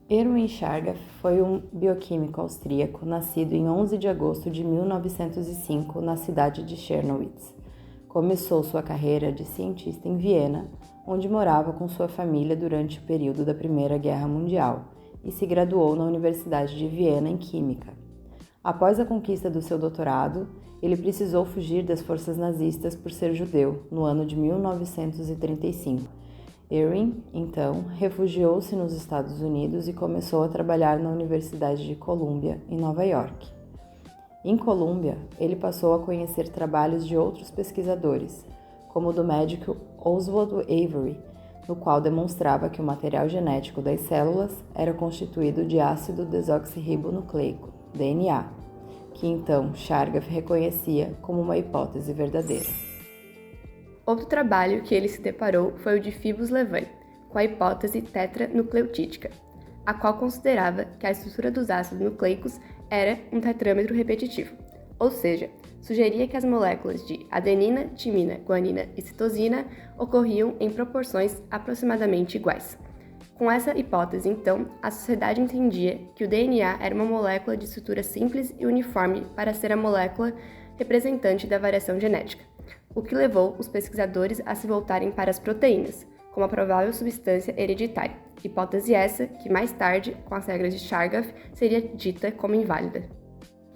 Erwin Chargaff foi um bioquímico austríaco nascido em 11 de agosto de 1905 na cidade de Chernowitz. Começou sua carreira de cientista em Viena, onde morava com sua família durante o período da Primeira Guerra Mundial, e se graduou na Universidade de Viena em Química. Após a conquista do seu doutorado, ele precisou fugir das forças nazistas por ser judeu, no ano de 1935. Erwin, então, refugiou-se nos Estados Unidos e começou a trabalhar na Universidade de Columbia, em Nova York. Em Columbia, ele passou a conhecer trabalhos de outros pesquisadores, como o do médico Oswald Avery, no qual demonstrava que o material genético das células era constituído de ácido desoxirribonucleico, DNA, que então Chargaff reconhecia como uma hipótese verdadeira. Outro trabalho que ele se deparou foi o de Phibus-Levy, com a hipótese tetranucleotídica, a qual considerava que a estrutura dos ácidos nucleicos era um tetrâmetro repetitivo, ou seja, sugeria que as moléculas de adenina, timina, guanina e citosina ocorriam em proporções aproximadamente iguais. Com essa hipótese, então, a sociedade entendia que o DNA era uma molécula de estrutura simples e uniforme para ser a molécula representante da variação genética, o que levou os pesquisadores a se voltarem para as proteínas, como a provável substância hereditária, hipótese essa que mais tarde, com as regras de Chargaff, seria dita como inválida.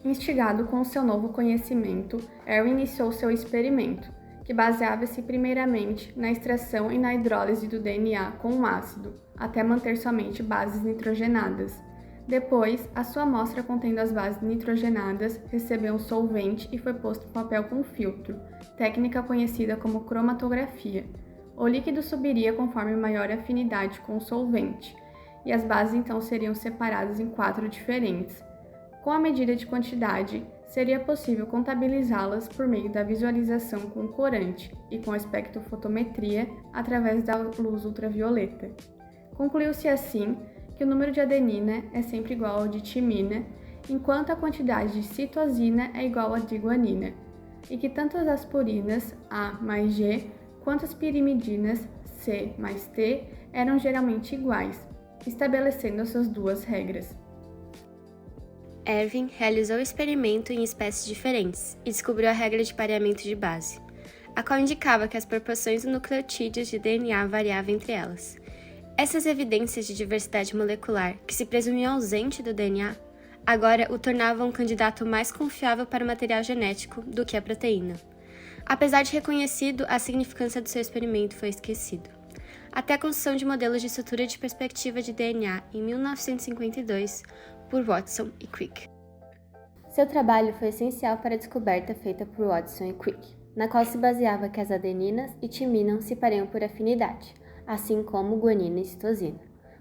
Instigado com seu novo conhecimento, Erwin iniciou seu experimento, que baseava-se primeiramente na extração e na hidrólise do DNA com um ácido, até manter somente bases nitrogenadas. Depois, a sua amostra contendo as bases nitrogenadas recebeu um solvente e foi posto em papel com filtro, técnica conhecida como cromatografia. O líquido subiria conforme maior afinidade com o solvente, e as bases então seriam separadas em 4 diferentes. Com a medida de quantidade, seria possível contabilizá-las por meio da visualização com corante e com a espectrofotometria através da luz ultravioleta. Concluiu-se assim que o número de adenina é sempre igual ao de timina, enquanto a quantidade de citosina é igual à de guanina, e que tanto as aspirinas, A mais G, quanto as pirimidinas, C mais T, eram geralmente iguais, estabelecendo essas duas regras. Erwin realizou o experimento em espécies diferentes e descobriu a regra de pareamento de base, a qual indicava que as proporções dos nucleotídeos de DNA variavam entre elas. Essas evidências de diversidade molecular, que se presumiam ausente do DNA, agora o tornavam um candidato mais confiável para o material genético do que a proteína. Apesar de reconhecido, a significância do seu experimento foi esquecido. Até a construção de modelos de estrutura de perspectiva de DNA em 1952 por Watson e Crick. Seu trabalho foi essencial para a descoberta feita por Watson e Crick, na qual se baseava que as adeninas e timina se pareiam por afinidade, assim como guanina e citosina,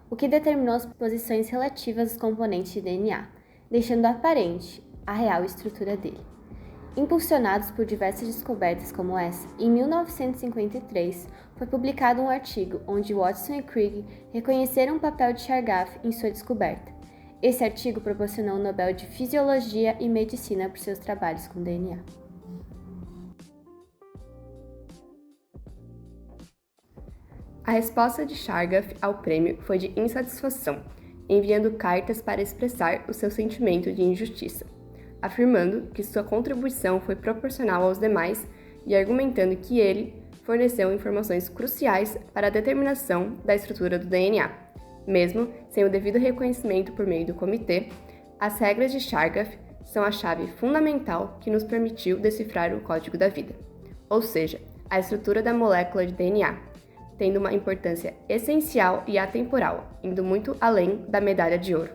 o que determinou as posições relativas dos componentes de DNA, deixando aparente a real estrutura dele. Impulsionados por diversas descobertas como essa, em 1953 foi publicado um artigo onde Watson e Crick reconheceram o papel de Chargaff em sua descoberta. Esse artigo proporcionou o Nobel de Fisiologia e Medicina por seus trabalhos com DNA. A resposta de Chargaff ao prêmio foi de insatisfação, enviando cartas para expressar o seu sentimento de injustiça, afirmando que sua contribuição foi proporcional aos demais e argumentando que ele forneceu informações cruciais para a determinação da estrutura do DNA. Mesmo sem o devido reconhecimento por meio do comitê, as regras de Chargaff são a chave fundamental que nos permitiu decifrar o código da vida, ou seja, a estrutura da molécula de DNA, tendo uma importância essencial e atemporal, indo muito além da medalha de ouro.